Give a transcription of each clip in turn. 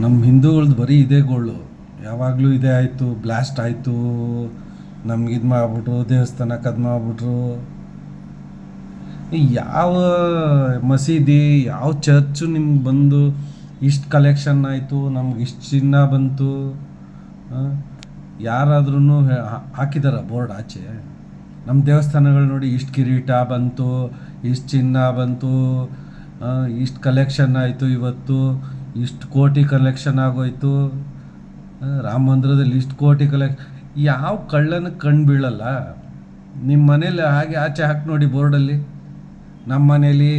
ನಮ್ಮ ಹಿಂದೂಗಳ್ದು ಬರೀ ಇದೇ ಗೋಳು. ಯಾವಾಗಲೂ ಇದೇ ಆಯಿತು, ಬ್ಲಾಸ್ಟ್ ಆಯಿತು, ನಮ್ಗೆ ಇದು ಮಾಡಿಬಿಟ್ರು, ದೇವಸ್ಥಾನಕ್ಕೆ ಅದು ಮಾಡಿಬಿಟ್ರು. ಯಾವ ಮಸೀದಿ, ಯಾವ ಚರ್ಚು ನಿಮ್ಗೆ ಬಂದು ಇಷ್ಟು ಕಲೆಕ್ಷನ್ ಆಯಿತು, ನಮ್ಗೆ ಇಷ್ಟು ಚಿನ್ನ ಬಂತು, ಯಾರಾದ್ರೂ ಹಾಕಿದಾರ ಬೋರ್ಡ್ ಆಚೆ? ನಮ್ಮ ದೇವಸ್ಥಾನಗಳು ನೋಡಿ, ಇಷ್ಟು ಕಿರೀಟ ಬಂತು, ಇಷ್ಟು ಚಿನ್ನ ಬಂತು, ಇಷ್ಟು ಕಲೆಕ್ಷನ್ ಆಯಿತು, ಇವತ್ತು ಇಷ್ಟು ಕೋಟಿ ಕಲೆಕ್ಷನ್ ಆಗೋಯ್ತು, ರಾಮ ಮಂದಿರದಲ್ಲಿ ಇಷ್ಟು ಕೋಟಿ ಯಾವ ಕಳ್ಳನಕ್ಕೆ ಕಣ್ಣು ಬೀಳಲ್ಲ? ನಿಮ್ಮ ಮನೇಲಿ ಹಾಗೆ ಆಚೆ ಹಾಕಿ ನೋಡಿ ಬೋರ್ಡಲ್ಲಿ. ನಮ್ಮ ಮನೇಲಿ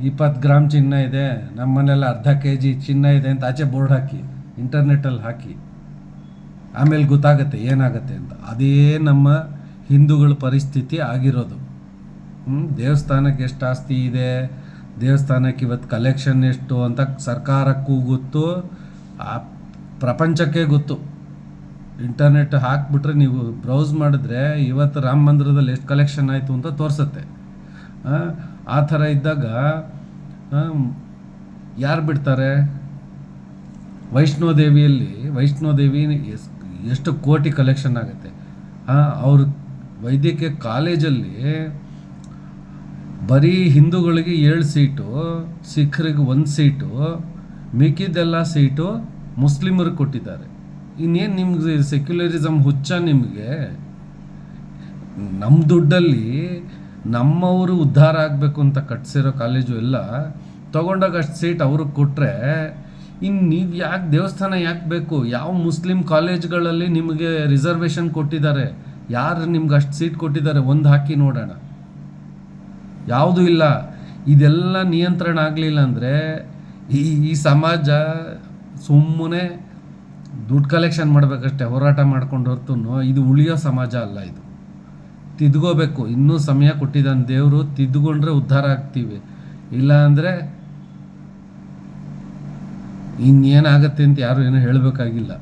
20 ಗ್ರಾಮ್ ಚಿನ್ನ ಇದೆ, ನಮ್ಮ ಮನೇಲಿ ಅರ್ಧ kg ಚಿನ್ನ ಇದೆ ಅಂತ ಆಚೆ ಬೋರ್ಡ್ ಹಾಕಿ, ಇಂಟರ್ನೆಟ್ಟಲ್ಲಿ ಹಾಕಿ, ಆಮೇಲೆ ಗೊತ್ತಾಗತ್ತೆ ಏನಾಗತ್ತೆ ಅಂತ. ಅದೇ ನಮ್ಮ ಹಿಂದೂಗಳ ಪರಿಸ್ಥಿತಿ ಆಗಿರೋದು. ದೇವಸ್ಥಾನಕ್ಕೆ ಎಷ್ಟು ಆಸ್ತಿ ಇದೆ, ದೇವಸ್ಥಾನಕ್ಕೆ ಇವತ್ತು ಕಲೆಕ್ಷನ್ ಎಷ್ಟು ಅಂತ ಸರ್ಕಾರಕ್ಕೂ ಗೊತ್ತು, ಆ ಪ್ರಪಂಚಕ್ಕೆ ಗೊತ್ತು. ಇಂಟರ್ನೆಟ್ ಹಾಕ್ಬಿಟ್ರೆ ನೀವು ಬ್ರೌಸ್ ಮಾಡಿದ್ರೆ ಇವತ್ತು ರಾಮ ಮಂದಿರದಲ್ಲಿ ಎಷ್ಟು ಕಲೆಕ್ಷನ್ ಆಯಿತು ಅಂತ ತೋರಿಸುತ್ತೆ. ಆ ಥರ ಇದ್ದಾಗ ಯಾರು ಬಿಡ್ತಾರೆ? ವೈಷ್ಣೋದೇವಿ ಎಷ್ಟು ಕೋಟಿ ಕಲೆಕ್ಷನ್ ಆಗುತ್ತೆ. ಅವ್ರ ವೈದ್ಯಕೀಯ ಕಾಲೇಜಲ್ಲಿ ಬರೀ ಹಿಂದೂಗಳಿಗೆ 7 ಸೀಟು, ಸಿಖ್ರಿಗೆ 1 ಸೀಟು, ಮಿಕ್ಕಿದ್ದೆಲ್ಲ ಸೀಟು ಮುಸ್ಲಿಮರಿಗೆ ಕೊಟ್ಟಿದ್ದಾರೆ. ಇನ್ನೇನು ನಿಮ್ಗೆ ಸೆಕ್ಯುಲರಿಸಮ್ ಹುಚ್ಚ ನಿಮಗೆ? ನಮ್ಮ ದುಡ್ಡಲ್ಲಿ ನಮ್ಮವರು ಉದ್ಧಾರ ಆಗಬೇಕು ಅಂತ ಕಟ್ಸಿರೋ ಕಾಲೇಜು ಎಲ್ಲ ತೊಗೊಂಡಾಗ ಅಷ್ಟು ಸೀಟ್ ಅವ್ರಿಗೆ ಕೊಟ್ಟರೆ ಇನ್ನು ನೀವು ಯಾಕೆ ದೇವಸ್ಥಾನ ಯಾಕೆ ಬೇಕು? ಯಾವ ಮುಸ್ಲಿಂ ಕಾಲೇಜ್ಗಳಲ್ಲಿ ನಿಮಗೆ ರಿಸರ್ವೇಷನ್ ಕೊಟ್ಟಿದ್ದಾರೆ? ಯಾರು ನಿಮ್ಗೆ ಅಷ್ಟು ಸೀಟ್ ಕೊಟ್ಟಿದ್ದಾರೆ? ಒಂದು ಹಾಕಿ ನೋಡೋಣ. ಯಾವುದೂ ಇಲ್ಲ. ಇದೆಲ್ಲ ನಿಯಂತ್ರಣ ಆಗಲಿಲ್ಲ ಅಂದರೆ ಈ ಸಮಾಜ ಸುಮ್ಮನೆ ದುಡ್ಡು ಕಲೆಕ್ಷನ್ ಮಾಡಬೇಕಷ್ಟೆ, ಹೋರಾಟ ಮಾಡ್ಕೊಂಡು ಹೊರತು ಇದು ಉಳಿಯೋ ಸಮಾಜ ಅಲ್ಲ. ಇದು ತಿದ್ಕೋಬೇಕು. ಇನ್ನೂ ಸಮಯ ಕೊಟ್ಟಿದ್ದಾನೆ ದೇವರು, ತಿದ್ದುಕೊಂಡ್ರೆ ಉದ್ಧಾರ ಆಗ್ತೀವಿ. ಇಲ್ಲ ಅಂದರೆ ಇನ್ನೇನಾಗತ್ತೆ ಅಂತ ಯಾರು ಏನೂ ಹೇಳಬೇಕಾಗಿಲ್ಲ.